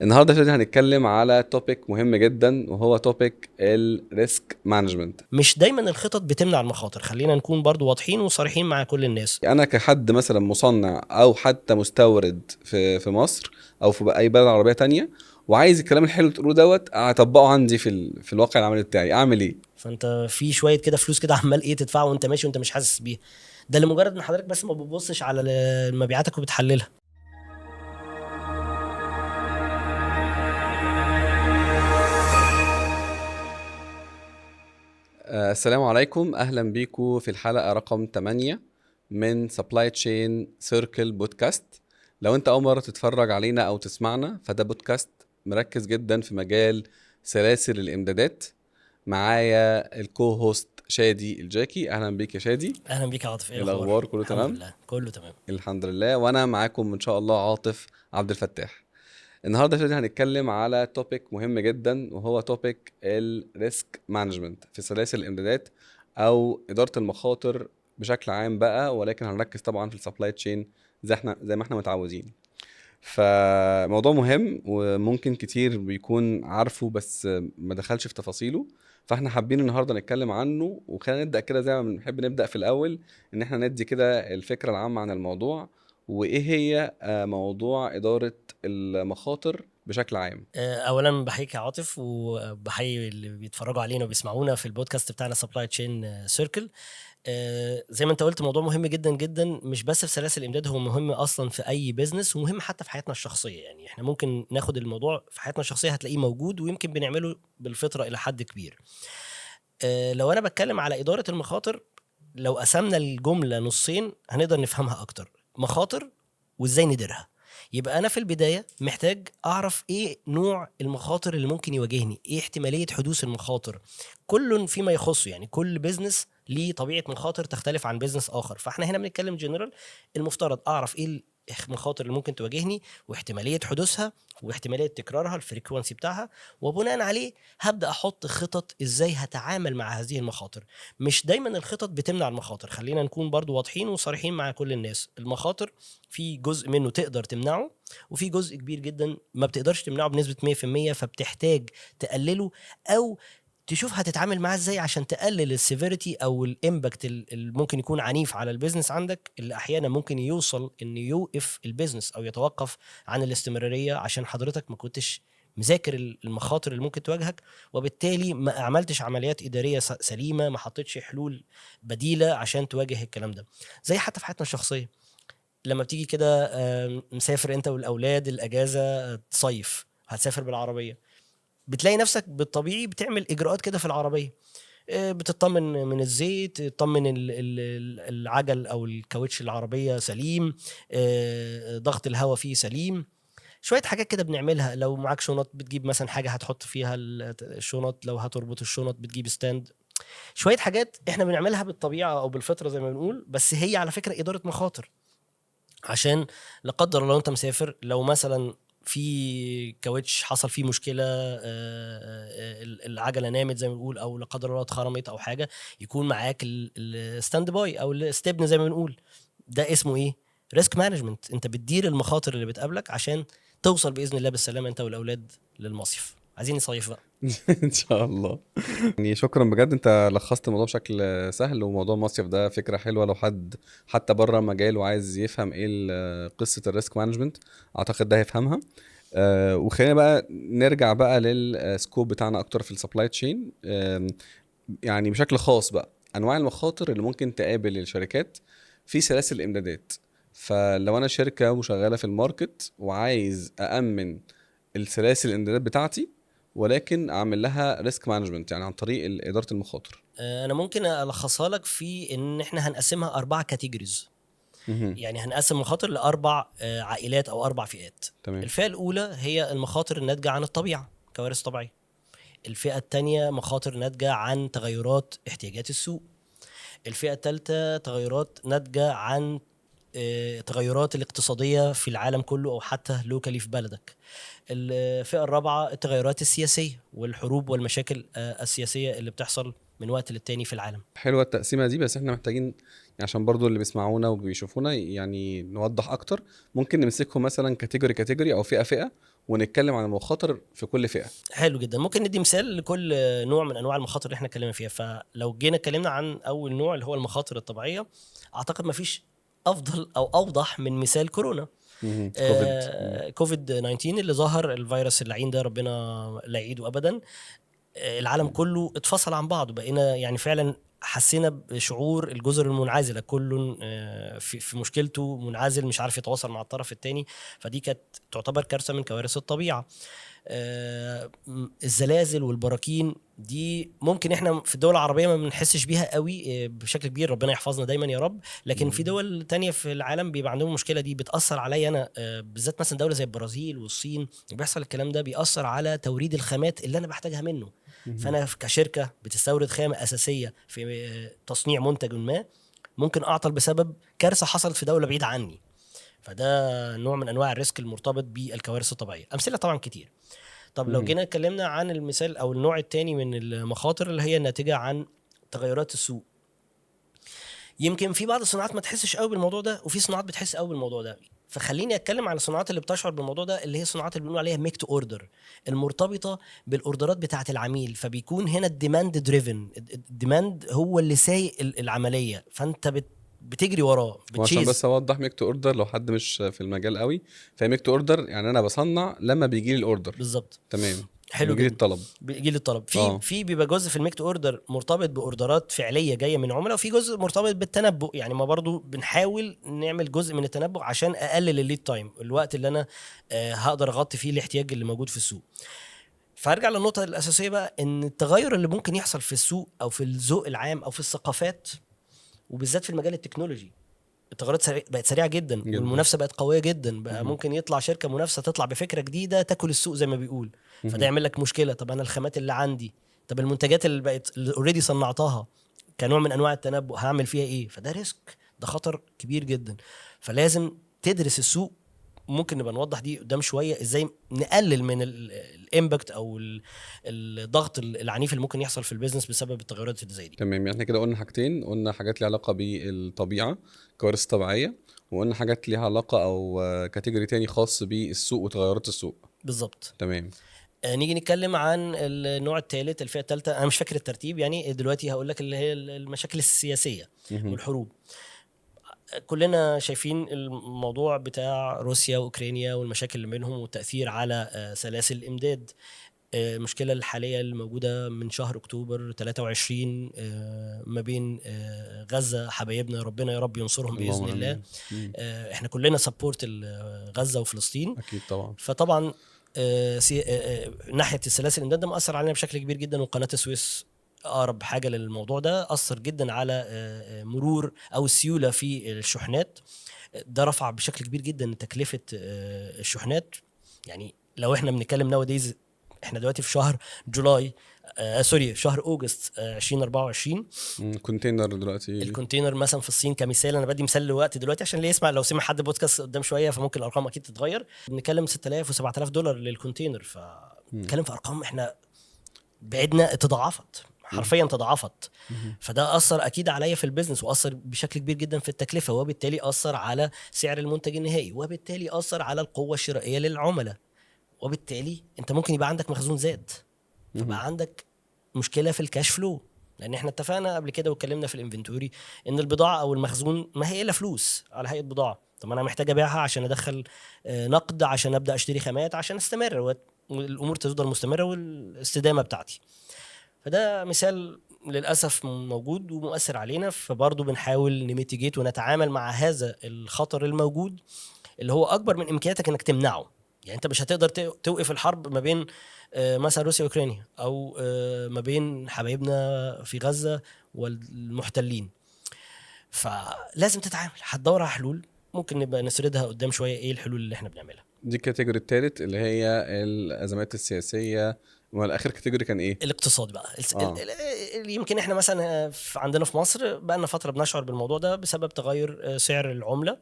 النهارده شادي هنتكلم على توبيك مهم جدا وهو توبيك الريسك مانجمنت. مش دايما الخطط بتمنع المخاطر. خلينا نكون برضو واضحين وصريحين مع كل الناس. انا كحد مثلا مصنع او حتى مستورد في مصر او في اي بلد عربيه تانية، وعايز الكلام الحلو اللي بتقوله دوت اطبقه عندي في الواقع العملي بتاعي، اعمل ايه؟ فانت في شويه كده فلوس كده عمال تدفعه وانت ماشي وانت مش حاسس بيها. ده لمجرد ان حضرتك بس ما بتبصش على مبيعاتك وبتحللها. السلام عليكم، اهلا بيكم في الحلقه رقم 8 من سبلاي تشين سيركل بودكاست. لو انت اول مره تتفرج علينا او تسمعنا، فده بودكاست مركز جدا في مجال سلاسل الامدادات. معايا الكو هوست شادي الجاكي. اهلا بيك يا شادي. اهلا بيك يا عاطف، ايه إيه الاخبار؟ الاخبار؟ كله الحمد تمام؟ لله كله تمام. الحمد لله. وانا معاكم ان شاء الله عاطف عبد الفتاح. النهارده يا شادي هنتكلم على توبيك مهم جدا وهو توبيك الريسك مانجمنت في سلاسل الامدادات او اداره المخاطر بشكل عام بقى، ولكن هنركز طبعا في السبلاي تشين زي ما احنا متعودين. فموضوع مهم وممكن كتير بيكون عارفه بس ما دخلش في تفاصيله، فاحنا حابين النهارده نتكلم عنه. وخلينا نبدا كده زي ما بنحب نبدا في الاول، ان احنا ندي كده الفكره العامه عن الموضوع وايه هي موضوع اداره المخاطر بشكل عام. اولا بحييك يا عاطف وبحيي اللي بيتفرجوا علينا وبيسمعونا في البودكاست بتاعنا سبلاي تشين سيركل. زي ما انت قلت، موضوع مهم جدا جدا، مش بس في سلاسل الامداد، هو مهم اصلا في اي بيزنس ومهم حتى في حياتنا الشخصيه. يعني احنا ممكن ناخد الموضوع في حياتنا الشخصيه هتلاقيه موجود ويمكن بنعمله بالفطره الى حد كبير. لو انا بتكلم على اداره المخاطر، لو قسمنا الجمله نصين هنقدر نفهمها اكتر. مخاطر وازاي نديرها. يبقى انا في البدايه محتاج اعرف ايه نوع المخاطر اللي ممكن يواجهني، ايه احتماليه حدوث المخاطر. كل فيما يخصه، يعني كل بيزنس ليه طبيعه مخاطر تختلف عن بيزنس اخر، فاحنا هنا بنتكلم جنرال. المفترض اعرف ايه المخاطر اللي ممكن تواجهني واحتماليه حدوثها واحتماليه تكرارها، الفريكوانسي بتاعها، وبناء عليه هبدا احط خطط ازاي هتعامل مع هذه المخاطر. مش دايما الخطط بتمنع المخاطر. خلينا نكون برضو واضحين وصريحين مع كل الناس. المخاطر في جزء منه تقدر تمنعه، وفي جزء كبير جدا ما بتقدرش تمنعه بنسبة 100%، فبتحتاج تقلله او تشوف هتتعامل معاه ازاي عشان تقلل السيفيريتي او الامباكت اللي ممكن يكون عنيف على البيزنس عندك، اللي احيانا ممكن يوصل ان يوقف البيزنس او يتوقف عن الاستمرارية عشان حضرتك ما كنتش مذاكر المخاطر اللي ممكن تواجهك، وبالتالي ما عملتش عمليات إدارية سليمة، ما حطيتش حلول بديلة عشان تواجه الكلام ده. زي حتى في حياتنا الشخصية، لما بتيجي كده مسافر انت والاولاد الاجازه، تصيف هتسافر بالعربيه، بتلاقي نفسك بالطبيعي بتعمل اجراءات كده في العربيه. بتطمن من الزيت، تطمن العجل او الكاوتش العربيه سليم، ضغط الهواء فيه سليم. شويه حاجات كده بنعملها. لو معاك شنط بتجيب مثلا حاجه هتحط فيها الشنط، لو هتربط الشنط بتجيب ستاند. شويه حاجات احنا بنعملها بالطبيعه او بالفطره زي ما بنقول، بس هي على فكره اداره مخاطر. عشان لا قدر الله انت مسافر، لو مثلا في كاوتش حصل فيه مشكله، العجله نامت زي ما بنقول، او لا قدر الله اتخرمت او حاجه، يكون معاك الستاند باي او الستبن زي ما بنقول. ده اسمه ايه؟ ريسك مانجمنت. انت بتدير المخاطر اللي بتقابلك عشان توصل باذن الله بالسلامه انت والاولاد للمصيف. عايزين نصيف بقى. ان شاء الله. يعني شكرا بجد، انت لخصت الموضوع بشكل سهل. وموضوع المصيف ده فكره حلوه لو حد حتى بره مجال وعايز يفهم ايه قصه الريسك مانجمنت، اعتقد ده هيفهمها. وخلينا بقى نرجع بقى للسكوب بتاعنا اكتر في السبلاي تشين. يعني بشكل خاص بقى انواع المخاطر اللي ممكن تقابل الشركات في سلاسل الامدادات. فلو انا شركه وشغاله في الماركت وعايز أأمن السلاسل الامدادات بتاعتي، ولكن اعمل لها ريسك مانجمنت يعني عن طريق اداره المخاطر. انا ممكن الخصها لك في ان احنا هنقسمها 4 كاتيجوريز. مهم. يعني هنقسم المخاطر لاربع عائلات او 4 فئات. تمام. الفئه الاولى هي المخاطر الناتجه عن الطبيعه، كوارث طبيعيه. الفئه الثانيه مخاطر ناتجه عن تغيرات احتياجات السوق. الفئه الثالثه تغيرات ناتجه عن التغيرات الاقتصاديه في العالم كله او حتى لوكالي في بلدك. الفئه الرابعه التغيرات السياسيه والحروب والمشاكل السياسيه اللي بتحصل من وقت للتاني في العالم. حلوه التقسيمه دي، بس احنا محتاجين يعني عشان برضو اللي بيسمعونا وبيشوفونا يعني نوضح اكتر. ممكن نمسكهم مثلا كاتيجوري او فئه ونتكلم عن المخاطر في كل فئه. حلو جدا. ممكن ندي مثال لكل نوع من انواع المخاطر اللي احنا اتكلمنا فيها. فلو جينا اتكلمنا عن اول نوع اللي هو المخاطر الطبيعيه، اعتقد مفيش افضل او اوضح من مثال كورونا. كوفيد. كوفيد 19 اللي ظهر، الفيروس اللعين ده ربنا لا يعيده ابدا. العالم كله اتفصل عن بعضه، بقينا يعني فعلا حسينا بشعور الجزر المنعزله، كل في مشكلته منعزل، مش عارف يتواصل مع الطرف الثاني. فدي كانت تعتبر كارثه من كوارث الطبيعه. الزلازل والبراكين دي ممكن احنا في الدول العربيه ما بنحسش بيها قوي بشكل كبير، ربنا يحفظنا دايما يا رب. لكن في دول تانية في العالم بيبقى عندهم المشكله دي، بتاثر عليا انا بالذات. مثلا دوله زي البرازيل والصين بيحصل الكلام ده، بيأثر على توريد الخامات اللي انا بحتاجها منه. فانا كشركه بتستورد خامه اساسيه في تصنيع منتج ما، ممكن اعطل بسبب كارثه حصلت في دوله بعيده عني. فده نوع من انواع الريسك المرتبط بالكوارث الطبيعيه. امثله طبعا كتير. طب لو جينا اتكلمنا عن المثال او النوع الثاني من المخاطر اللي هي الناتجه عن تغيرات السوق، يمكن في بعض الصناعات ما تحسش قوي بالموضوع ده، وفي صناعات بتحس قوي بالموضوع ده. فخليني اتكلم عن الصناعات اللي بتشعر بالموضوع ده، اللي هي الصناعات اللي بنقول عليها ميك تو اوردر، المرتبطه بالاوردرات بتاعه العميل. فبيكون هنا الديماند دريفن، الديماند هو اللي سايق العمليه، فانت بتجري وراه، وعشان بتشيز. بس اوضح، ميك تو اوردر لو حد مش في المجال قوي، فهي ميك تو اوردر يعني انا بصنع لما بيجي لي الاوردر. بالظبط. تمام. حلو بيجي لي جدا. الطلب. بيجي لي الطلب في بيبقى جزء في الميك تو اوردر مرتبط باوردرات فعليه جايه من عملاء، وفي جزء مرتبط بالتنبؤ. يعني ما برضو بنحاول نعمل جزء من التنبؤ عشان اقلل الليد تايم، الوقت اللي انا هقدر اغطي فيه الاحتياج اللي موجود في السوق. فارجع للنقطه الاساسيه بقى، ان التغير اللي ممكن يحصل في السوق او في الذوق العام او في الثقافات، وبالذات في المجال التكنولوجي، التغيرات بقت سريعه جدا، والمنافسه بقت قويه جدا. بقى ممكن يطلع شركه منافسه تطلع بفكره جديده تاكل السوق زي ما بيقول، فده يعمل لك مشكله. طب انا الخامات اللي عندي، طب المنتجات اللي بقت اللي اوريدي صنعتها كنوع من انواع التنبؤ هعمل فيها ايه؟ فده ريسك، ده خطر كبير جدا. فلازم تدرس السوق. ممكن نبقى نوضح دي قدام شويه، ازاي نقلل من الامباكت او الضغط العنيف اللي ممكن يحصل في البيزنس بسبب التغيرات اللي زي دي. تمام. يعني احنا كده قلنا حاجتين، قلنا حاجات ليها علاقه بالطبيعه، كوارث طبيعيه، وقلنا حاجات ليها علاقه او كاتيجوري تاني خاص بالسوق وتغيرات السوق. بالظبط. تمام. نيجي نتكلم عن النوع الثالث، الفئه الثالثه. انا مش فاكر الترتيب يعني دلوقتي، هقول لك اللي هي المشاكل السياسيه والحروب. كلنا شايفين الموضوع بتاع روسيا واوكرانيا والمشاكل اللي بينهم والتاثير على سلاسل الامداد. المشكله الحاليه الموجوده من شهر اكتوبر 23 ما بين غزه، حبايبنا ربنا يا رب ينصرهم باذن الله. احنا كلنا سبورت غزه وفلسطين اكيد طبعا. فطبعا ناحيه السلاسل الامداد ده مأثر علينا بشكل كبير جدا. وقناه السويس اقرب حاجه للموضوع ده، اثر جدا على مرور او السيوله في الشحنات. ده رفع بشكل كبير جدا تكلفه الشحنات. يعني لو احنا بنتكلم ناوديز، احنا دلوقتي في شهر جولاي، شهر اوجست 2024. كونتينر دلوقتي، الكونتينر مثلا في الصين كمثال، انا بدي مثال لوقت دلوقتي عشان اللي يسمع، لو سمع حد بودكاست قدام شويه فممكن الارقام اكيد تتغير. بنتكلم 6000 و7000 دولار للكونتينر، فبنتكلم في ارقام احنا بعدنا تضاعفت، حرفيا تضاعفت. فده اثر اكيد عليا في البيزنس، واثر بشكل كبير جدا في التكلفه، وبالتالي اثر على سعر المنتج النهائي، وبالتالي اثر على القوه الشرائيه للعملاء، وبالتالي انت ممكن يبقى عندك مخزون زاد، فبقى عندك مشكله في الكاش فلو. لان احنا اتفقنا قبل كده واتكلمنا في الانفنتوري ان البضاعه او المخزون ما هي الا فلوس على هيئه بضاعه. طب انا محتاج ابيعها عشان ادخل نقد، عشان ابدا اشتري خامات، عشان استمر والامور تفضل مستمره والاستدامه بتاعتي. فده مثال للاسف موجود ومؤثر علينا. فبرضه بنحاول نميتيجيت ونتعامل مع هذا الخطر الموجود اللي هو اكبر من امكانياتك انك تمنعه. يعني انت مش هتقدر توقف الحرب ما بين مثلا روسيا واوكرانيا، او ما بين حبايبنا في غزة والمحتلين. فلازم تتعامل، هتدور على حلول، ممكن نبقى نسردها قدام شوية ايه الحلول اللي احنا بنعملها. دي الكاتيجوري الثالث اللي هي الازمات السياسيه والاخر كاتيجوري كان ايه؟ الاقتصادي بقى اه. يمكن احنا مثلا عندنا في مصر بقى لنا فتره بنشعر بالموضوع ده بسبب تغير سعر العمله.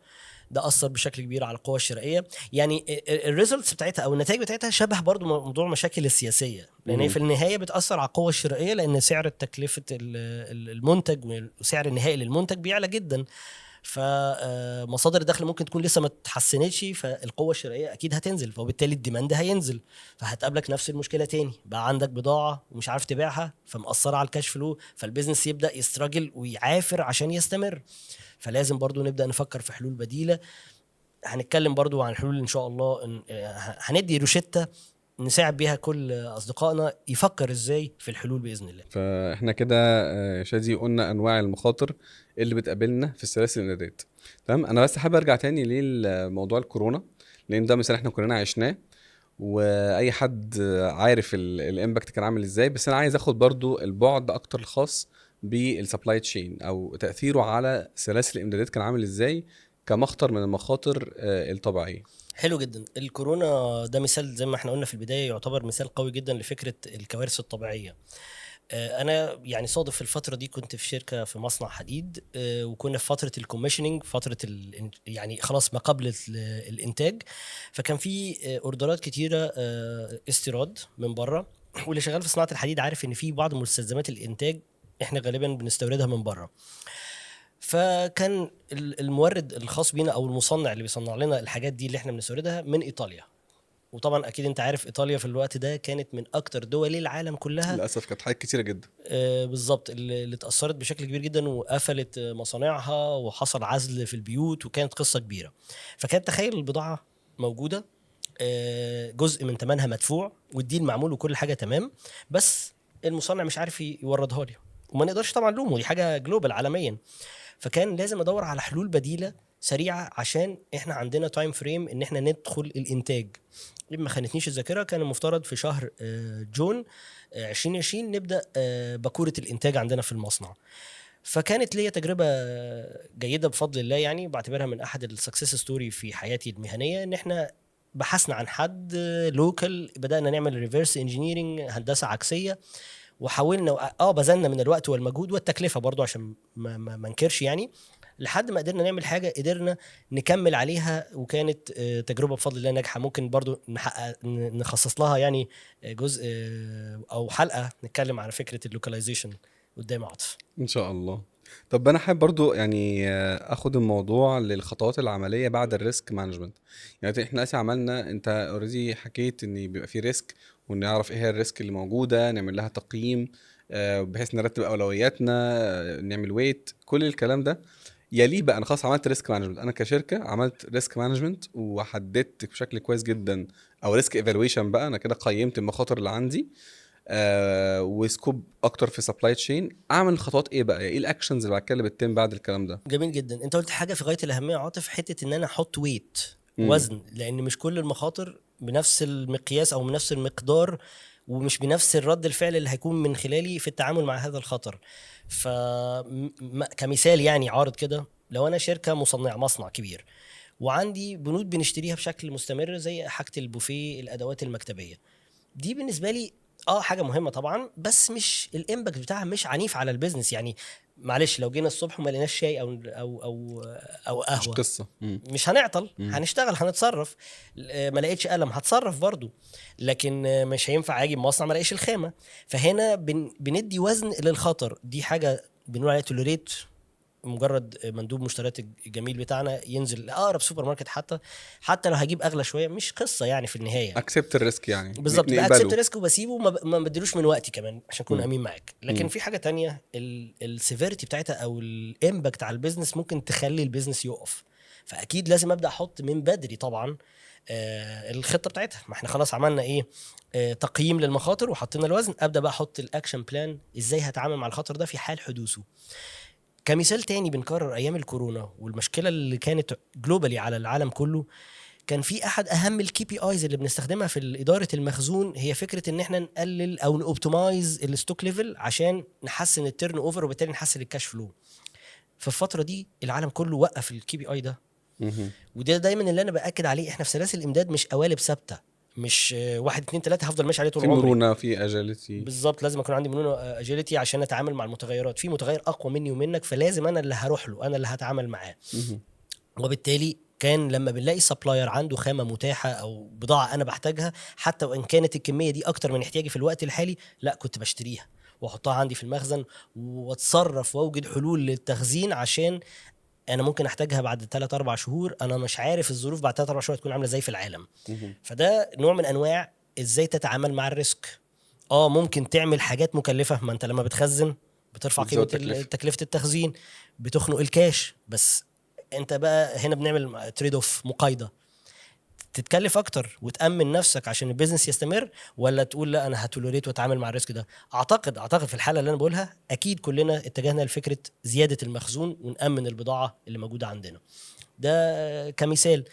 ده اثر بشكل كبير على القوى الشرائيه. يعني الريزلتس بتاعتها او النتائج بتاعتها شبه برضو موضوع المشاكل السياسيه، لان هي في النهايه بتاثر على القوى الشرائيه، لان سعر تكلفه المنتج وسعر النهائي للمنتج بيعلى جدا. فمصادر الدخل ممكن تكون لسه ما اتحسنتش، فالقوه الشرائيه اكيد هتنزل، فبالتالي الديماند هينزل، فهتقابلك نفس المشكله تاني. بقى عندك بضاعه ومش عارف تبيعها، فمأثره على الكاش فلو، فالبيزنس يبدا يستراجل ويعافر عشان يستمر. فلازم برضو نبدا نفكر في حلول بديله. هنتكلم برضو عن حلول ان شاء الله، هندي روشتة نساعد بيها كل اصدقائنا يفكر ازاي في الحلول باذن الله. فاحنا كده شادي قلنا انواع المخاطر اللي بتقابلنا في السلاسل الامدادات. تمام. انا بس حابب ارجع تاني لموضوع الكورونا، لان ده مثال احنا كلنا عشناه واي حد عارف الامباكت كان عامل ازاي. بس انا عايز اخد برضو البعد اكتر الخاص بالسبلاي تشين او تاثيره على سلاسل الامدادات كان عامل ازاي كمخطر من المخاطر الطبيعيه. حلو جدا. الكورونا ده مثال زي ما احنا قلنا في البدايه، يعتبر مثال قوي جدا لفكره الكوارث الطبيعيه. انا يعني صادف في الفتره دي كنت في شركه في مصنع حديد، وكنا في فتره الكوميشننج، فتره يعني خلاص ما قبل الانتاج. فكان في اوردرات كتيره استيراد من بره، واللي شغال في صناعه الحديد عارف ان في بعض مستلزمات الانتاج احنا غالبا بنستوردها من بره. فكان المورد الخاص بينا او المصنع اللي بيصنع لنا الحاجات دي اللي احنا بنستوردها من ايطاليا. وطبعا اكيد انت عارف ايطاليا في الوقت ده كانت من اكتر دول العالم كلها للاسف كانت حاجات كتيره جدا. بالظبط اللي اتاثرت بشكل كبير جدا، وقفلت مصانعها وحصل عزل في البيوت، وكانت قصه كبيره. فكانت تخيل البضاعه موجوده، جزء من ثمنها مدفوع والديل معمول وكل حاجه تمام، بس المصنع مش عارف يوردها لي. وما نقدرش طبعا نلومه، دي حاجه جلوبال عالميا. فكان لازم ادور على حلول بديله سريعه، عشان احنا عندنا تايم فريم ان احنا ندخل الانتاج. ما خانتنيش الذاكره، كان المفترض في شهر جون 2020 نبدا باكوره الانتاج عندنا في المصنع. فكانت ليا تجربه جيده بفضل الله، يعني بعتبرها من احد السكسس ستوري في حياتي المهنيه، ان احنا بحثنا عن حد لوكال، بدانا نعمل ريفيرس انجينيرنج، هندسه عكسيه، وحاولنا بذلنا من الوقت والمجهود والتكلفه برضو عشان ما انكرش يعني، لحد ما قدرنا نعمل حاجه قدرنا نكمل عليها، وكانت تجربه بفضل الله ناجحه. ممكن برضو نخصص لها يعني جزء او حلقه نتكلم على فكره اللوكاليزيشن قدام عاطف ان شاء الله. طب انا حابب برضو يعني اخد الموضوع للخطوات العمليه بعد الريسك مانجمنت. يعني احنا اساسا عملنا، انت اوريدي حكيت ان بيبقى في ريسك ونعرف ايه هي الريسك اللي موجوده، نعمل لها تقييم بحيث نرتب اولوياتنا، نعمل ويت، كل الكلام ده. يليه بقى انا خلاص عملت ريسك مانجمنت، انا كشركه عملت ريسك مانجمنت وحددت بشكل كويس جدا، او ريسك ايفالويشن بقى، انا كده قيمت المخاطر اللي عندي وسكوب اكتر في سبلاي تشين. اعمل الخطوات ايه بقى؟ ايه الاكشنز اللي بعد كده اللي بتتم بعد الكلام ده؟ جميل جدا. انت قلت حاجه في غايه الاهميه يا عاطف، حته ان انا احط ويت، امم. وزن، لان مش كل المخاطر بنفس المقياس او بنفس المقدار، ومش بنفس الرد الفعل اللي هيكون من خلالي في التعامل مع هذا الخطر. كمثال يعني عارض كده، لو انا شركه مصنع كبير وعندي بنود بنشتريها بشكل مستمر زي حاجه البوفيه، الادوات المكتبيه، دي بالنسبه لي حاجه مهمه طبعا، بس مش الامباكت بتاعها مش عنيف على البيزنس يعني. معلش لو جينا الصبح وما لقيناش شاي او مش قهوه، قصه. امم. مش هنعطل، امم. هنشتغل، هنتصرف. ما لقيتش قلم هتصرف برضو، لكن مش هينفع اجي مصنع ما لقيش الخامه. فهنا بندي وزن للخطر. دي حاجه بنقول عليها توليريت. مجرد مندوب مشتريات الجميل بتاعنا ينزل لاقرب سوبر ماركت، حتى لو هجيب اغلى شويه مش قصه يعني في النهايه. اكسبت الريسك يعني، بالظبط، باكسبت نقبله. ريسك وبسيبه، ما بديلوش من وقتي كمان عشان اكون امم. امين معاك. لكن امم. في حاجه تانية، السيفيريتي بتاعتها او الامباكت على البيزنس ممكن تخلي البيزنس يقف. فاكيد لازم ابدا احط من بدري طبعا الخطه بتاعتها. ما احنا خلاص عملنا ايه، تقييم للمخاطر وحطينا الوزن، ابدا بقى احط الاكشن بلان ازاي هتعامل مع الخطر ده في حال حدوثه. كمثال تاني بنكرر ايام الكورونا والمشكله اللي كانت جلوبالي على العالم كله، كان في احد اهم الكي بي ايز اللي بنستخدمها في اداره المخزون، هي فكره ان احنا نقلل او نوبتمايز الستوك ليفل عشان نحسن التيرن اوفر وبالتالي نحسن الكاش فلو. في الفتره دي العالم كله وقف الكي بي اي ده. امم. وده دايما اللي انا باكد عليه، احنا في سلاسل الامداد مش قوالب ثابته، مش 1 2 3 هفضل ماشي عليه طول في عمري. مرونه، في اجيلتي. بالظبط، لازم اكون عندي مرونه اجيلتي عشان اتعامل مع المتغيرات. في متغير اقوى مني ومنك، فلازم انا اللي هروح له، انا اللي هتعامل معاه. وبالتالي كان لما بنلاقي سبلاير عنده خامه متاحه او بضاعه انا بحتاجها، حتى وان كانت الكميه دي اكتر من احتياجي في الوقت الحالي، لا كنت بشتريها واحطها عندي في المخزن، واتصرف واوجد حلول للتخزين، عشان انا ممكن احتاجها بعد 3 4 شهور. انا مش عارف الظروف بعد 3 4 شهور هتكون عامله ازاي في العالم. فده نوع من انواع ازاي تتعامل مع الريسك. ممكن تعمل حاجات مكلفه، ما انت لما بتخزن بترفع قيمه بتزود تكلفه. تكلفه التخزين، بتخنق الكاش. بس انت بقى هنا بنعمل تريد اوف، مقايضه، تتكلف اكتر وتامن نفسك عشان البيزنس يستمر، ولا تقول لا انا هتولوريت واتعامل مع الريسك ده. اعتقد في الحاله اللي انا بقولها اكيد كلنا اتجهنا لفكره زياده المخزون ونامن البضاعه اللي موجوده عندنا. ده كمثال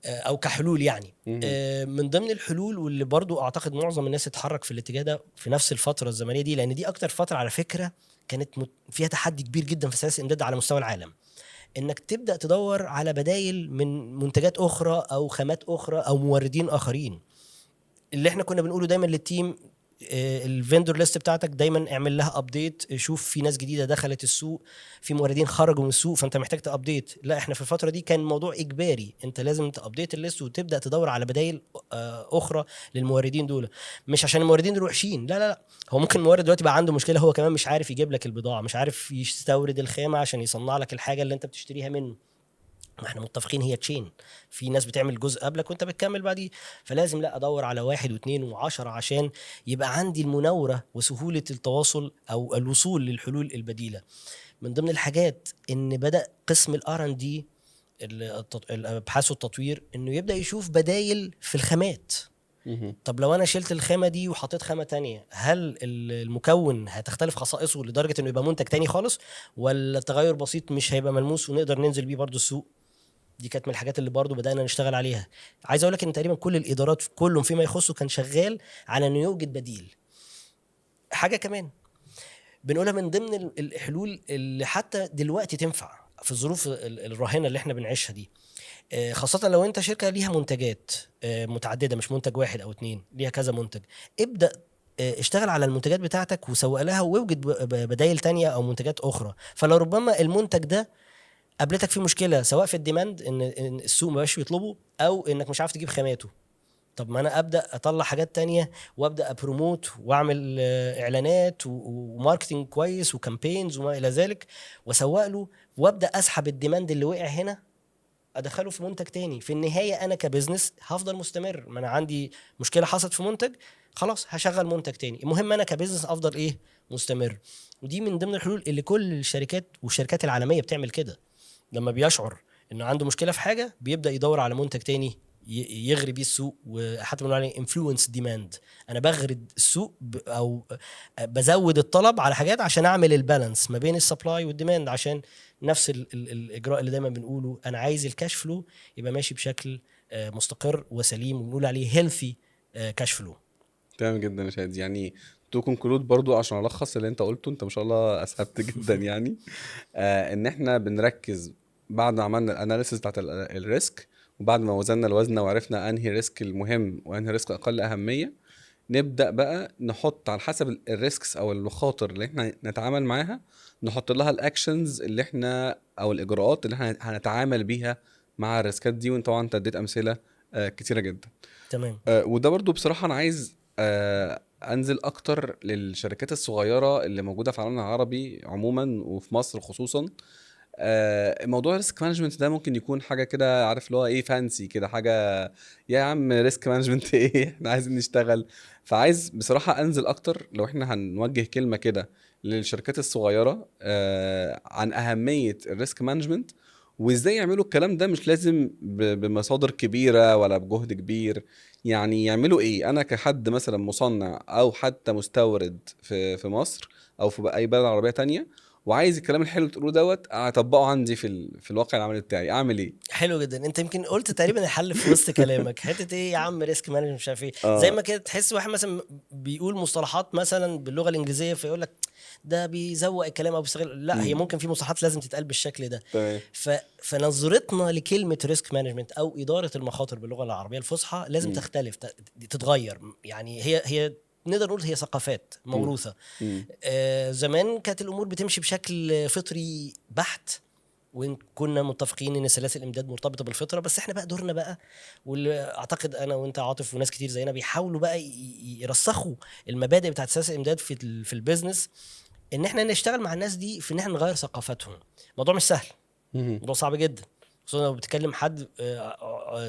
او كحلول يعني. من ضمن الحلول واللي برضو اعتقد معظم الناس اتحرك في الاتجاه ده في نفس الفتره الزمنيه دي، لان دي اكتر فتره على فكره كانت فيها تحدي كبير جدا في سلاسل الامداد على مستوى العالم، انك تبدا تدور على بدائل من منتجات اخرى او خامات اخرى او موردين اخرين. اللي احنا كنا بنقوله دايما للتيم، الفندور ليست بتاعتك دايما اعمل لها ابديت، شوف في ناس جديده دخلت السوق، في موردين خرجوا من السوق، فانت محتاج تابديت. لا احنا في الفتره دي كان الموضوع اجباري، انت لازم تابديت الليست وتبدا تدور على بدائل اخرى للموردين دول. مش عشان الموردين دول وحشين، لا لا لا، هو ممكن المورد دلوقتي بقى عنده مشكله، هو كمان مش عارف يجيب لك البضاعه، مش عارف يستورد الخامه عشان يصنع لك الحاجه اللي انت بتشتريها منه. ما احنا متفقين هي تشين، في ناس بتعمل جزء قبلك وانت بتكمل بعديه. فلازم لا ادور على 1 و2 و10 عشان يبقى عندي المناورة وسهولة التواصل او الوصول للحلول البديلة. من ضمن الحاجات ان بدأ قسم الR&D، الابحاث والتطوير، انه يبدأ يشوف بدايل في الخامات. طب لو انا شلت الخامة دي وحطيت خامة تانية، هل المكون هتختلف خصائصه لدرجة انه يبقى منتج تاني خالص، ولا تغير بسيط مش هيبقى ملموس ونقدر ننزل بيه برضو السوق؟ دي كانت من الحاجات اللي برضو بدأنا نشتغل عليها. عايز اقول لك ان تقريبا كل الادارات كلهم فيما يخصه كان شغال على انه يوجد بديل. حاجة كمان بنقولها من ضمن الحلول اللي حتى دلوقتي تنفع في الظروف الراهنة اللي احنا بنعيشها دي، خاصة لو انت شركة ليها منتجات متعددة، مش منتج واحد او اتنين، ليها كذا منتج. ابدأ اشتغل على المنتجات بتاعتك وسوق لها، ووجد بدائل تانية او منتجات اخرى. فلو ربما المنتج ده قابلتك فيه مشكله، سواء في الديماند ان السوق ما بقاش بيطلبه، او انك مش عارف تجيب خاماته، طب ما انا ابدا اطلع حاجات تانية وابدا ابروموت واعمل اعلانات وماركتنج كويس وكامبينز وما الى ذلك، واسوق له، وابدا اسحب الديماند اللي وقع هنا ادخله في منتج تاني. في النهايه انا كبزنس هفضل مستمر، ما انا عندي مشكله حصلت في منتج، خلاص هشغل منتج تاني. المهم انا كبزنس افضل مستمر. ودي من ضمن الحلول اللي كل الشركات والشركات العالميه بتعمل كده. لما بيشعر انه عنده مشكله في حاجه، بيبدا يدور على منتج تاني يغري بيه السوق، وحتى بنقول عليه انفلونس ديماند. انا بغرد السوق او بزود الطلب على حاجات عشان اعمل البالانس ما بين السبلاي والديماند، عشان نفس الاجراء اللي دايما بنقوله، انا عايز الكاش فلو يبقى ماشي بشكل مستقر وسليم، وبنقول عليه هيلثي كاش فلو. تمام جدا يا شادي. يعني تو كونكلود برضو عشان الخص اللي انت قلته، انت ما شاء الله اسهبت جدا يعني. ان احنا بنركز بعد ما عملنا الاناليسيس بتاعت الريسك، وبعد ما وزننا الوزن وعرفنا انهي ريسك المهم وانهي ريسك اقل اهميه، نبدا بقى نحط على حسب الريسكس او المخاطر اللي احنا نتعامل معاها، نحط لها الاكشنز اللي احنا او الاجراءات اللي احنا هنتعامل بيها مع الريسكات دي. وانت طبعا اديت امثله كتيره جدا. تمام. وده برضو بصراحة أنا عايز أنزل أكتر للشركات الصغيرة اللي موجودة في العالم العربي عموما وفي مصر خصوصا. موضوع ريسك مانجمنت ده ممكن يكون حاجة كده، عارف اللي هو إيه، فانسي كده حاجة. يا عم ريسك مانجمنت إيه، إحنا عايزين نشتغل. فعايز بصراحة أنزل أكتر، لو إحنا هنوجه كلمة كده للشركات الصغيرة عن أهمية الريسك مانجمنت، وإزاي يعملوا الكلام ده. مش لازم بمصادر كبيرة ولا بجهد كبير. يعني يعملوا ايه؟ انا كحد مثلا مصنع او حتى مستورد في مصر او في اي بلد عربية تانية، وعايز الكلام الحلو اللي تقوله اطبقه عندي في الواقع العملي بتاعي، اعمل ايه؟ حلو جدا. انت يمكن قلت تقريبا الحل في وسط كلامك، حته ايه يا عم ريسك مانجمنت مش عارف ايه، زي اه ما كده تحس واحد مثلا بيقول مصطلحات مثلا باللغه الانجليزيه فيقول لك ده بيزوق الكلام او بيستغل. لا، هي ممكن في مصطلحات لازم تتقال بالشكل ده. تمام. فنظرتنا لكلمه ريسك مانجمنت او اداره المخاطر باللغه العربيه الفصحى لازم تختلف، تتغير. يعني هي نقدر نقول هي ثقافات موروثه. زمان كانت الامور بتمشي بشكل فطري بحت، وإن كنا متفقين ان سلاسل الامداد مرتبطه بالفطره، بس احنا بقى دورنا بقى، واللي اعتقد انا وانت عاطف وناس كتير زينا بيحاولوا بقى يرسخوا المبادئ بتاعت سلاسل الامداد في البيزنس، ان احنا نشتغل مع الناس دي في ان احنا نغير ثقافتهم. الموضوع مش سهل، الموضوع صعب جدا، خصوصا لو بتكلم حد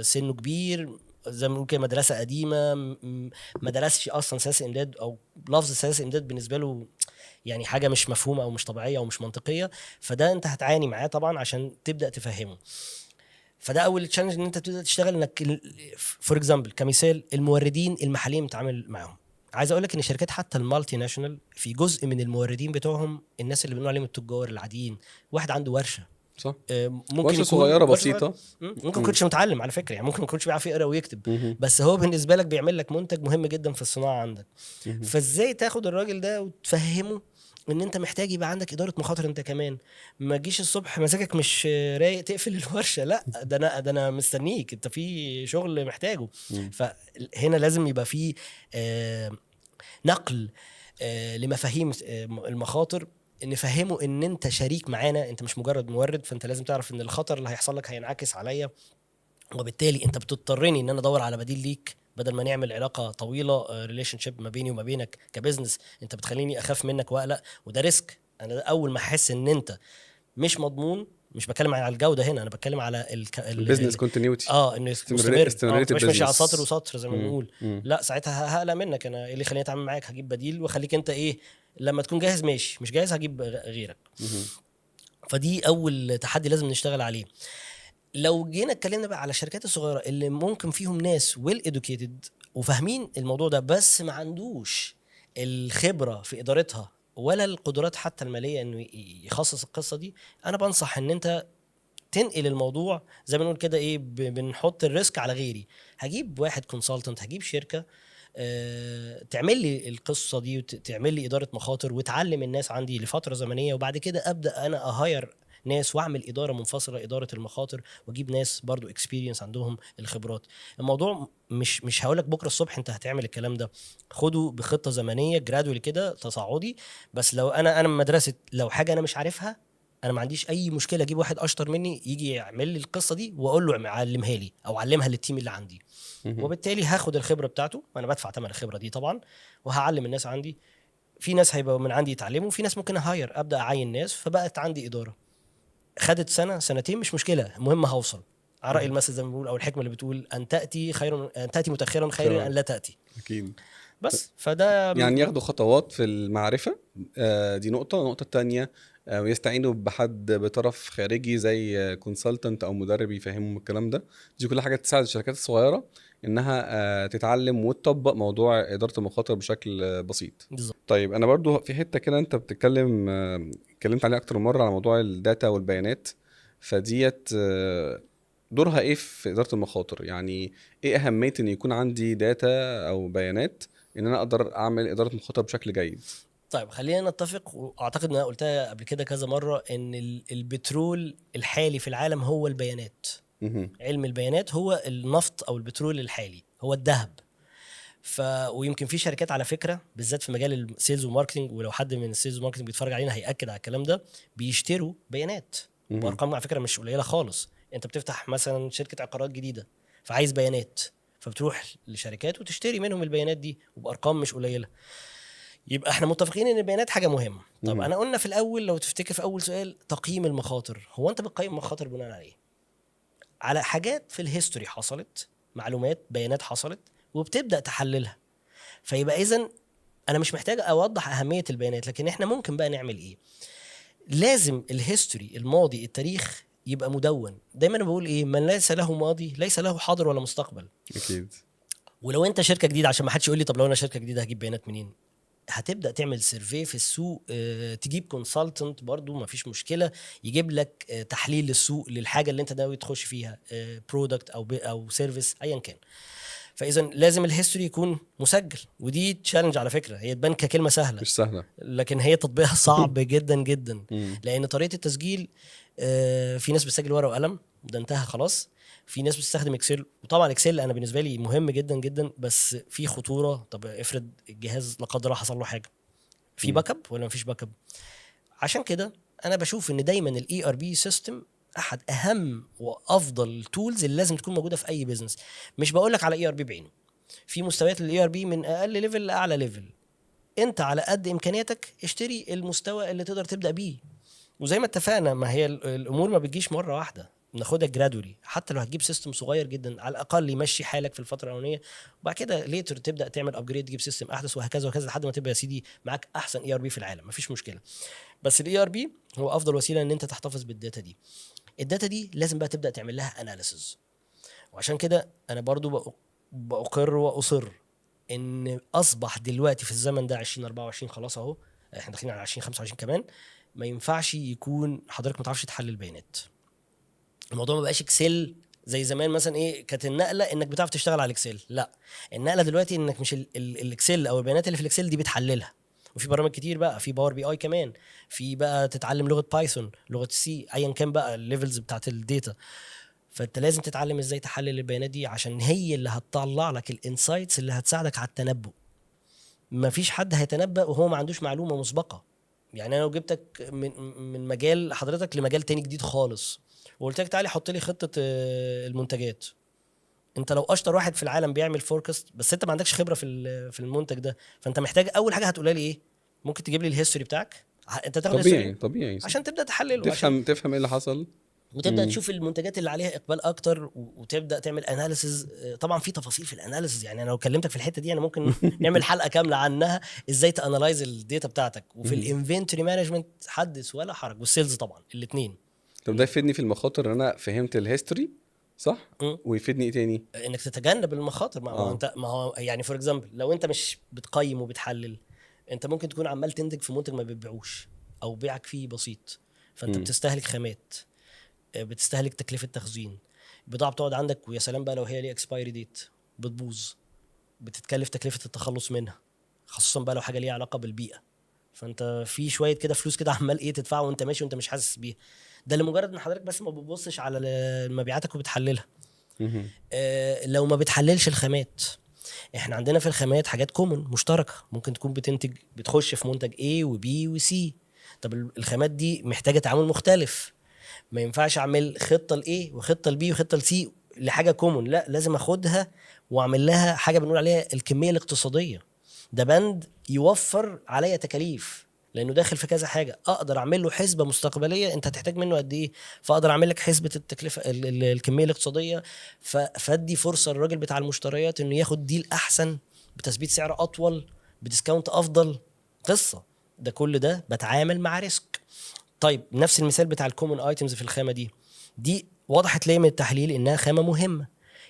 سنه كبير، زي ما بنقول كده مدرسه قديمه، ما درسش اصلا سلاسل امداد، او لفظ سلاسل امداد بالنسبه له يعني حاجه مش مفهومه او مش طبيعيه او مش منطقيه. فده انت هتعاني معاه طبعا عشان تبدا تفهمه. فده اول تشالنج، ان انت تبدا تشتغل انك فور اكزامبل كمثال الموردين المحليين بتتعامل معاهم. عايز اقول لك ان الشركات حتى المالتي ناشونال في جزء من الموردين بتوعهم الناس اللي بنقول عليهم التجار العاديين، واحد عنده ورشه، صح. ممكن ورشة يكون صغيرة ورشه صغيره، بسيطة. ممكن ما يكونش متعلم على فكره، يعني ممكن ما يكونش بيعرف يقرا ويكتب، مهم. بس هو بالنسبه لك بيعمل لك منتج مهم جدا في الصناعه عندك. مهم. فازاي تاخد الراجل ده وتفهمه ان انت محتاج يبقى عندك اداره مخاطر انت كمان، ما تجيش الصبح مزاجك مش رايق تقفل الورشه، لا ده انا مستنيك، انت في شغل محتاجه. مم. فهنا لازم يبقى في نقل لمفاهيم المخاطر، نفهمه ان انت شريك معانا، انت مش مجرد مورد، فانت لازم تعرف ان الخطر اللي هيحصل لك هينعكس عليا، وبالتالي انت بتضطرني ان انا ادور على بديل ليك، بدل ما نعمل علاقه طويله ريليشن شيب ما بيني وما بينك كبزنس، انت بتخليني اخاف منك واقلق، وده ريسك. انا اول ما احس ان انت مش مضمون، مش بتكلم على الجوده هنا، انا بتكلم على البيزنس كونتينيوتي، انه مستمر، استمرارية ما تبقاش ماشي على سطر البيزنس. وسطر زي ما بنقول. لا ساعتها هقلق منك، انا ايه اللي خليني اتعامل معاك؟ هجيب بديل واخليك انت ايه، لما تكون جاهز ماشي، مش جاهز هجيب غيرك. فدي اول تحدي لازم نشتغل عليه. لو جينا اتكلمنا بقى على الشركات الصغيره اللي ممكن فيهم ناس ويل ادوكيتد وفاهمين الموضوع ده، بس ما عندوش الخبره في ادارتها ولا القدرات حتى الماليه انه يخصص القصه دي، انا بنصح ان انت تنقل الموضوع زي ما نقول كده ايه، بنحط الريسك على غيري. هجيب واحد كونسلتنت، هجيب شركه تعمل لي القصه دي وتعمل لي اداره مخاطر وتعلم الناس عندي لفتره زمنيه، وبعد كده ابدا انا اهاير ناس واعمل اداره منفصله اداره المخاطر، واجيب ناس برضو اكسبيرينس عندهم الخبرات. الموضوع مش هقول لك بكره الصبح انت هتعمل الكلام ده، خده بخطه زمنيه جرادولي كده تصاعدي. بس لو انا من مدرسه لو حاجه انا مش عارفها، انا ما عنديش اي مشكله اجيب واحد اشطر مني يجي يعمل لي القصه دي واقول له علمها لي او علمها للتيم اللي عندي، وبالتالي هاخد الخبره بتاعته، وانا بدفع ثمن الخبره دي طبعا، وهعلم الناس عندي. في ناس هيبقوا من عندي يتعلموا، في ناس ممكن اهاير ابدا اعين ناس، فبقت عندي اداره. خدت سنه سنتين مش مشكله، المهم هوصل. على راي المثل زي ما بيقول، او الحكمه اللي بتقول ان تاتي متاخرا خير من ان لا تاتي. اكيد. بس فده يعني ياخدوا خطوات في المعرفة، دي النقطة التانية، ويستعينوا بحد بطرف خارجي زي كونسلتنت او مدرب يفهمهم الكلام ده. دي كل حاجة تساعد الشركات الصغيرة انها تتعلم وتطبق موضوع إدارة المخاطر بشكل بسيط. بالظبط. طيب انا برضو في حتة كده انت بتتكلم، اتكلمت عليها اكتر من مرة على موضوع الداتا والبيانات، فديت دورها ايه في إدارة المخاطر؟ يعني ايه اهمية ان يكون عندي داتا او بيانات ان انا اقدر اعمل اداره مخاطر بشكل جيد؟ طيب خلينا نتفق، واعتقد ان انا قلتها قبل كده كذا مره، ان البترول الحالي في العالم هو البيانات. علم البيانات هو النفط او البترول الحالي، هو الذهب. ويمكن في شركات على فكره بالذات في مجال السيلز والماركتنج، ولو حد من السيلز والماركتنج بيتفرج علينا هياكد على الكلام ده، بيشتروا بيانات وارقام على فكره مش قليله خالص. انت بتفتح مثلا شركه عقارات جديده فعايز بيانات، فبتروح لشركات وتشتري منهم البيانات دي وبارقام مش قليله. يبقى احنا متفقين ان البيانات حاجه مهمه. طب انا قلنا في الاول لو تفتكر في اول سؤال تقييم المخاطر، هو انت بتقيم المخاطر بناء على ايه؟ على حاجات في الهيستوري حصلت، معلومات بيانات حصلت وبتبدا تحللها. فيبقى اذا انا مش محتاج اوضح اهميه البيانات، لكن احنا ممكن بقى نعمل ايه؟ لازم الهيستوري الماضي التاريخ يبقى مدون. دايما انا بقول ايه، من ليس له ماضي ليس له حاضر ولا مستقبل. اكيد. ولو انت شركه جديده، عشان ما حدش يقول لي طب لو انا شركه جديده هجيب بيانات منين؟ هتبدا تعمل سيرفي في السوق، تجيب كونسلتنت برضو ما فيش مشكله يجيب لك تحليل للسوق للحاجه اللي انت ناوي تخش فيها، برودكت او سيرفيس ايا كان. فاذا لازم الهيستوري يكون مسجل، ودي تشالنج على فكره، هي تبان ككلمه سهله مش سهله. لكن هي تطبيقها صعب جدا جدا. مم. لان طريقه التسجيل في ناس بتسجل ورقه وقلم، ده انتهى خلاص. في ناس بتستخدم اكسل، وطبعا اكسل انا بالنسبه لي مهم جدا جدا، بس في خطوره. طب افرض الجهاز لا قدر الله حصل له حاجه، في باك اب ولا مفيش باك اب؟ عشان كده انا بشوف ان دايما الاي ار بي سيستم احد اهم وافضل التولز اللي لازم تكون موجوده في اي بزنس. مش بقول لك على اي ار بي بعينه، في مستويات للاي ار بي من اقل ليفل لاعلى ليفل. انت على قد امكانياتك اشتري المستوى اللي تقدر تبدا بيه. وزي ما اتفقنا، ما هي الامور ما بتجيش مره واحده، ناخدها جرادولي. حتى لو هتجيب سيستم صغير جدا على الاقل يمشي حالك في الفتره الاولانيه، وبعد كده ليتر تبدا تعمل ابجريد، تجيب سيستم احدث، وهكذا وهكذا لحد ما تبقى يا سيدي معاك احسن اي ار بي في العالم، مفيش مشكله. بس الاي ار بي هو افضل وسيله ان انت تحتفظ بالداتا دي. الداتا دي لازم بقى تبدا تعمل لها اناليسز. وعشان كده انا برضو باقر واصر ان اصبح دلوقتي في الزمن ده 2024 خلاص اهو، احنا داخلين على 2025 كمان، ما ينفعش يكون حضرتك ما تعرفش تحلل بيانات. الموضوع ما بقاش اكسل زي زمان مثلا، ايه كانت النقله انك بتعرف تشتغل على الاكسل. لا، النقله دلوقتي انك مش الاكسل او البيانات اللي في الاكسل دي بتحللها. وفي برامج كتير بقى، في باور بي اي كمان، في بقى تتعلم لغه بايثون، لغه سي، ايا كان بقى الليفلز بتاعت الداتا. فانت لازم تتعلم ازاي تحلل البيانات دي، عشان هي اللي هتطلع لك الانسايتس اللي هتساعدك على التنبؤ. ما فيش حد هيتنبأ وهو ما عندوش معلومه مسبقه. يعني انا لو جبتك من مجال حضرتك لمجال تاني جديد خالص، وقلت لك تعالي حط لي خطه المنتجات، انت لو اشطر واحد في العالم بيعمل فوركاست، بس انت ما عندكش خبره في المنتج ده، فانت محتاج اول حاجه هتقولها لي ايه؟ ممكن تجيب لي الهيستوري بتاعك، انت تاخد طبيعي الهيستوري طبيعي. عشان تبدا تحلله، عشان تفهم ايه اللي حصل. وتبدا تشوف المنتجات اللي عليها اقبال اكتر، وتبدا تعمل اناليسز. طبعا في تفاصيل في الاناليسز، يعني انا لو كلمتك في الحته دي انا ممكن نعمل حلقه كامله عنها، ازاي تانلايز الداتا بتاعتك. وفي الانفنتوري مانجمنت حدث ولا حرج، والسيلز طبعا الاثنين. طب ده يفيدني في المخاطر ان انا فهمت الهيستوري صح، ويفيدني ايه تاني؟ انك تتجنب المخاطر. ما هو انت، ما هو يعني فور اكزامبل لو انت مش بتقيم وبتحلل، انت ممكن تكون عمال تنتج في منتج ما بتبيعوش او بيعك فيه بسيط، فانت بتستهلك خامات، بتستهلك تكلفه تخزين، البضاعه بتقعد عندك، ويا سلام بقى لو هي ليه اكسبايري ديت بتبوظ، بتتكلف تكلفه التخلص منها، خصوصا بقى لو حاجه ليها علاقه بالبيئه. فانت في شويه كده فلوس كده عمال ايه تدفعه وانت ماشي وانت مش حاسس بيها. ده لمجرد ان حضرتك بس ما بتبصش على مبيعاتك وبتحللها. لو ما بتحللش الخامات، احنا عندنا في الخامات حاجات كومن مشتركه، ممكن تكون بتخش في منتج A و B و C. طب الخامات دي محتاجه تعامل مختلف، ما ينفعش اعمل خطه ل A وخطه ل B وخطه ل C لحاجه كومن، لا لازم اخدها واعمل لها حاجه بنقول عليها الكميه الاقتصاديه. ده بند يوفر عليا تكاليف، لانه داخل في كذا حاجه، اقدر اعمل له حسبه مستقبليه انت هتحتاج منه قد ايه، فاقدر اعمل لك حسبه التكلفه الكميه الاقتصاديه، فادي فرصه للراجل بتاع المشتريات انه ياخد ديل احسن بتثبيت سعر اطول بديسكاونت افضل. قصه ده كل ده بتعامل مع ريسك. طيب نفس المثال بتاع الكومن ايتمز في الخامه دي واضح تلاقي من التحليل انها خامه مهمه،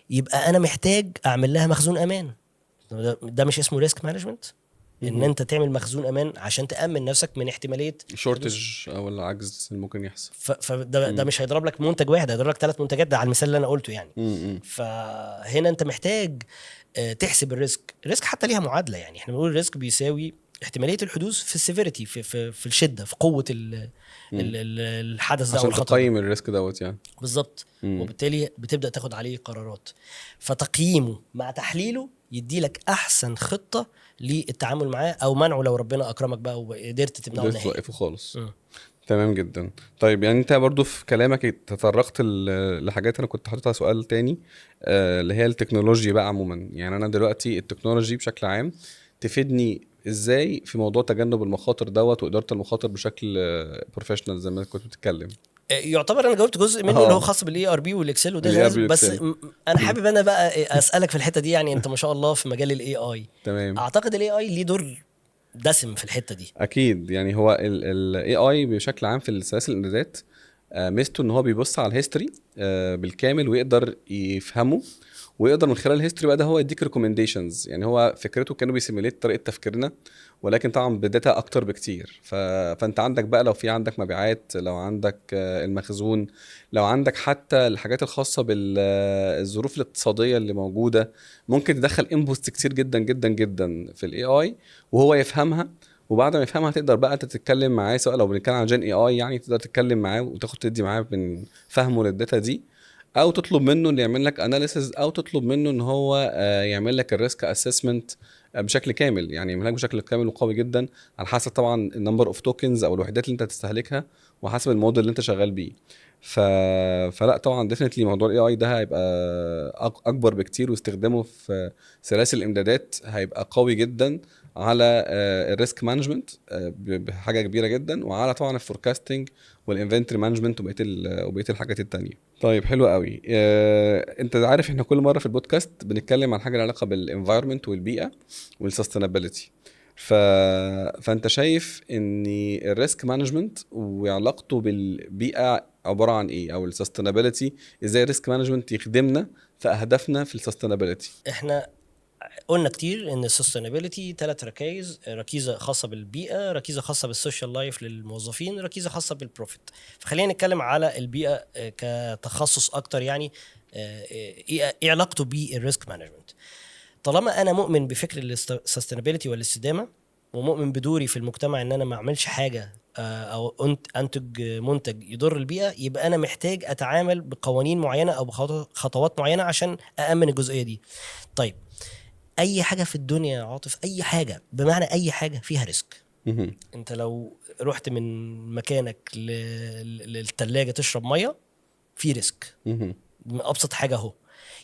يبقى انا محتاج اعمل لها مخزون امان. ده مش اسمه ريسك مانجمنت؟ ان انت تعمل مخزون امان عشان تامن نفسك من احتماليه شورتج او العجز اللي ممكن يحصل. فده مش هيضرب لك منتج واحد، هيضرب لك 3 منتجات، ده على المثال اللي انا قلته يعني. فهنا انت محتاج تحسب الريسك حتى ليها معادله. يعني احنا بنقول الريسك بيساوي احتماليه الحدوث في السيفيريتي، في الشده، في قوه الحدث ده او عشان الخطر تقيم الريسك دوت يعني. بالظبط. وبالتالي بتبدا تاخد عليه قرارات، فتقييمه مع تحليله يدي لك احسن خطه للتعامل معاه او منعه لو ربنا اكرمك بقى وقدرت تمنعه نهائي. توقفه خالص. تمام جدا. طيب يعني انت برضو في كلامك تطرقت لحاجات انا كنت حاططها سؤال تاني، اللي هي التكنولوجيا بقى عموما. يعني انا دلوقتي التكنولوجي بشكل عام تفيدني ازاي في موضوع تجنب المخاطر دوت واداره المخاطر بشكل بروفيشنال زي ما كنت بتتكلم؟ يعتبر انا جاوبت جزء منه اللي هو خاص بالاي ار بي والاكسل وده لازم، بس انا حابب انا بقى اسالك في الحته دي. يعني انت ما شاء الله في مجال الاي اي، تمام. اعتقد الاي اي ليه دور دسم في الحته دي. اكيد. يعني هو الاي اي بشكل عام في سلاسل الامدادات ميزته ان هو بيبص على الهيستوري بالكامل ويقدر يفهمه ويقدر من خلال الهيستوري بقى ده هو يديك ريكومنديشنز. يعني هو فكرته كانوا بيسيميليت طريقه تفكيرنا، ولكن طبعا بداتا اكتر بكتير. فانت عندك بقى لو في عندك مبيعات، لو عندك المخزون، لو عندك حتى الحاجات الخاصه بالظروف الاقتصاديه اللي موجوده، ممكن تدخل انبوتس كتير جدا جدا جدا في الاي اي وهو يفهمها. وبعد ما يفهمها تقدر بقى انت تتكلم معاه، سواء لو بنتكلم عن جين اي اي يعني تقدر تتكلم معاه وتاخد تدي معاه من فهمه للداتا دي، او تطلب منه انه يعمل لك اناليسز، او تطلب منه ان هو يعمل لك الريسك اسسمنت بشكل كامل. يعني يعمل لك بشكل كامل وقوي جدا على حسب طبعا النمبر اوف توكنز او الوحدات اللي انت هتستهلكها، وحسب الموديل اللي انت شغال بيه. ف... فلا طبعا ديفنتلي موضوع الاي اي ده هيبقى اكبر بكتير، واستخدامه في سلاسل الامدادات هيبقى قوي جدا على الريسك مانجمنت بحاجه كبيره جدا، وعلى طبعا الفوركاستنج والانفنتوري مانجمنت وبقيه الحاجات التانية. طيب حلو قوي. انت عارف احنا كل مره في البودكاست بنتكلم عن حاجه لها علاقه بالانفايرمنت والبيئه والسستينابيلتي. فانت شايف ان الريسك مانجمنت وعلاقته بالبيئه عباره عن ايه، او السستينابيلتي ازاي الريسك مانجمنت يخدمنا في اهدافنا في السستينابيلتي؟ احنا قلنا كتير ان السستينابيلتي 3 ركائز: ركيزه خاصه بالبيئه، ركيزه خاصه بالسوشيال لايف للموظفين، ركيزه خاصه بالبروفيت. فخلينا نتكلم على البيئه كتخصص اكتر. يعني ايه علاقته بالريسك مانجمنت؟ طالما انا مؤمن بفكر السستينابيلتي والاستدامه، ومؤمن بدوري في المجتمع ان انا ما اعملش حاجه او انتج منتج يضر البيئه، يبقى انا محتاج اتعامل بقوانين معينه او بخطوات معينه عشان اامن الجزئيه دي. طيب، اي حاجه في الدنيا يا عاطف، اي حاجه بمعنى اي حاجه فيها ريسك. انت لو رحت من مكانك للثلاجه تشرب ميه، في ريسك. من ابسط حاجه اهو.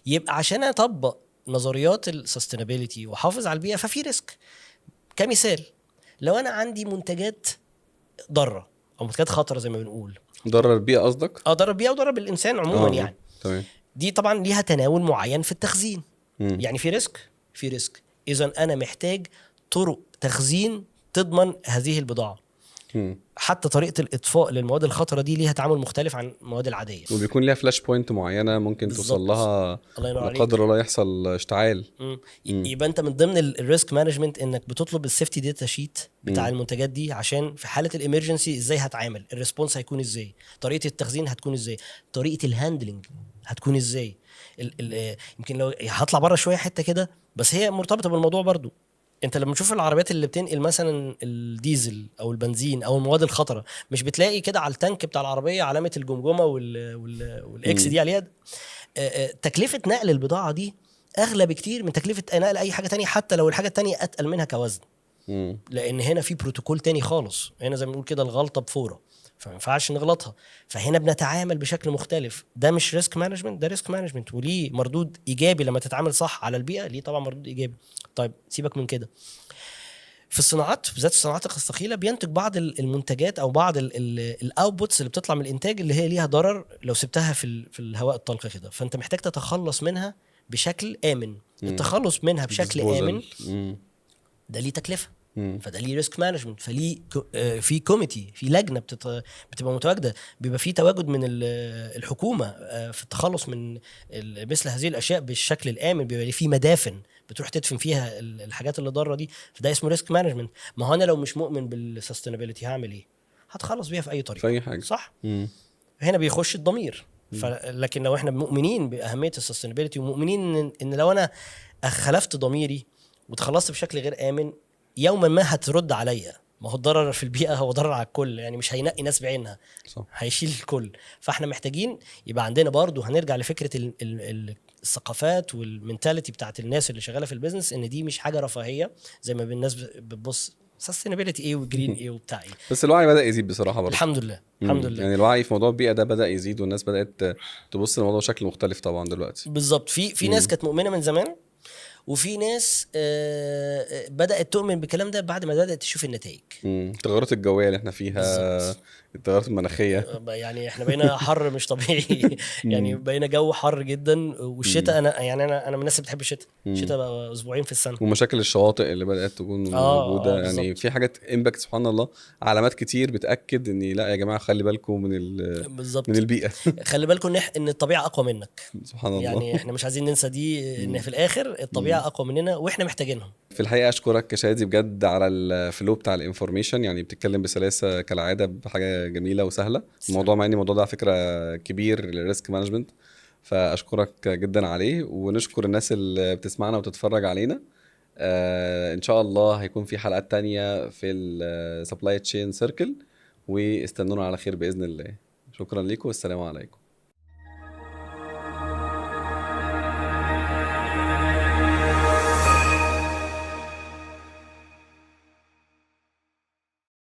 يبقى عشان اطبق نظريات السستينابيلتي واحافظ على البيئه ففي ريسك. كمثال، لو انا عندي منتجات ضاره او منتجات خطره زي ما بنقول، ضرر البيئه قصدك؟ ضرر البيئه وضرر الانسان عموما يعني، تمام. دي طبعا ليها تناول معين في التخزين. يعني في ريسك. اذا انا محتاج طرق تخزين تضمن هذه البضاعه. حتى طريقه الاطفاء للمواد الخطره دي ليها تعامل مختلف عن المواد العاديه، وبيكون ليها فلاش بوينت معينه ممكن توصل لها لا قدر الله يحصل اشتعال. يبقى انت من ضمن الريسك مانجمنت انك بتطلب السيفتي داتا شيت بتاع المنتجات دي، عشان في حاله الامرجنسي ازاي هتعامل، الريسبونس هيكون ازاي، طريقه التخزين هتكون ازاي، طريقه الهاندلنج هتكون ازاي. يمكن لو هطلع بره شويه حته كده، بس هي مرتبطه بالموضوع برضو. انت لما تشوف العربيات اللي بتنقل مثلا الديزل او البنزين او المواد الخطره، مش بتلاقي كده على التانك بتاع العربيه علامه الجمجمه والاكس دي عليها؟ تكلفه نقل البضاعه دي اغلى بكتير من تكلفه نقل اي حاجه تانية، حتى لو الحاجه التانية اتقل منها كوزن. لان هنا في بروتوكول تاني خالص. هنا زي ما بنقول كده الغلطه بفوره، فما ينفعش نغلطها. فهنا بنتعامل بشكل مختلف. ده مش ريسك مانجمنت، ده ريسك مانجمنت، وليه مردود ايجابي لما تتعامل صح على البيئه، ليه طبعا مردود ايجابي. طيب سيبك من كده. في الصناعات بالذات الصناعات الثقيله بينتج بعض المنتجات او بعض الاوتبوتس اللي بتطلع من الانتاج اللي هي ليها ضرر لو سبتها في الهواء الطلق كده، فانت محتاج تتخلص منها بشكل امن. التخلص منها بشكل امن ده ليه تكلفه، فده ليه ريسك مانجمنت، فليه في كوميتي، في لجنه بتبقى متواجده، بيبقى في تواجد من الحكومه في التخلص من مثل هذه الاشياء بالشكل الامن. بيبقى في مدافن بتروح تدفن فيها الحاجات اللي ضاره دي، فده اسمه ريسك مانجمنت. ما هو انا لو مش مؤمن بالسستينابيلتي هعمل ايه؟ هتخلص بيها في اي طريقه، في اي حاجه، صح؟ هنا بيخش الضمير. لكن لو احنا مؤمنين باهميه السستينابيلتي ومؤمنين ان لو انا خلفت ضميري وتخلصت بشكل غير امن، يوما ما هترد عليا. ما هو الضرر في البيئه هو ضرر على الكل، يعني مش هينقي ناس بعينها، صح. هيشيل الكل. فاحنا محتاجين يبقى عندنا برضو، هنرجع لفكره الثقافات والمنتاليتي بتاعت الناس اللي شغاله في البيزنس، ان دي مش حاجه رفاهيه زي ما الناس بتبص سستينابيلتي ايه وجرين ايه وبتاع ايه. بس الوعي بدا يزيد بصراحه برضه، الحمد لله. الحمد لله. يعني الوعي في موضوع البيئه ده بدا يزيد، والناس بدات تبص للموضوع بشكل مختلف طبعا دلوقتي. بالظبط. في ناس كانت مؤمنه من زمان وفي ناس بدات تؤمن بالكلام ده بعد ما بدات تشوف النتائج. التغيرات الجويه اللي احنا فيها، بالظبط. التغيرات المناخيه. يعني احنا بقينا حر مش طبيعي. يعني مم. بقينا جو حر جدا، مم. والشتاء انا من الناس اللي بتحب الشتاء. مم. الشتاء بقى اسبوعين في السنه. ومشاكل الشواطئ اللي بدأت تكون اه موجودة، يعني بالظبط. في حاجات امباكت سبحان الله، علامات كتير بتأكد ان لا يا جماعة خلي بالكم من بالظبط. البيئة. خلي بالكم ان الطبيعه اقوى منك. سبحان الله. يعني احنا مش عايزين ننسى دي، ان مم. في الاخر الطبيعه مم. اقوى مننا واحنا محتاجينهم. في الحقيقة أشكرك يا شادي بجد على الفلو بتاع الانفورميشن، يعني بتتكلم بسلاسة كالعادة بحاجة جميلة وسهلة. تسلم. الموضوع مع ان الموضوع ده على فكرة كبير للريسك مانجمنت، فأشكرك جدا عليه، ونشكر الناس اللي بتسمعنا وتتفرج علينا. ان شاء الله هيكون في حلقات تانية في السبلاي تشين سيركل، واستنونا على خير بإذن الله. شكرا لكم والسلام عليكم.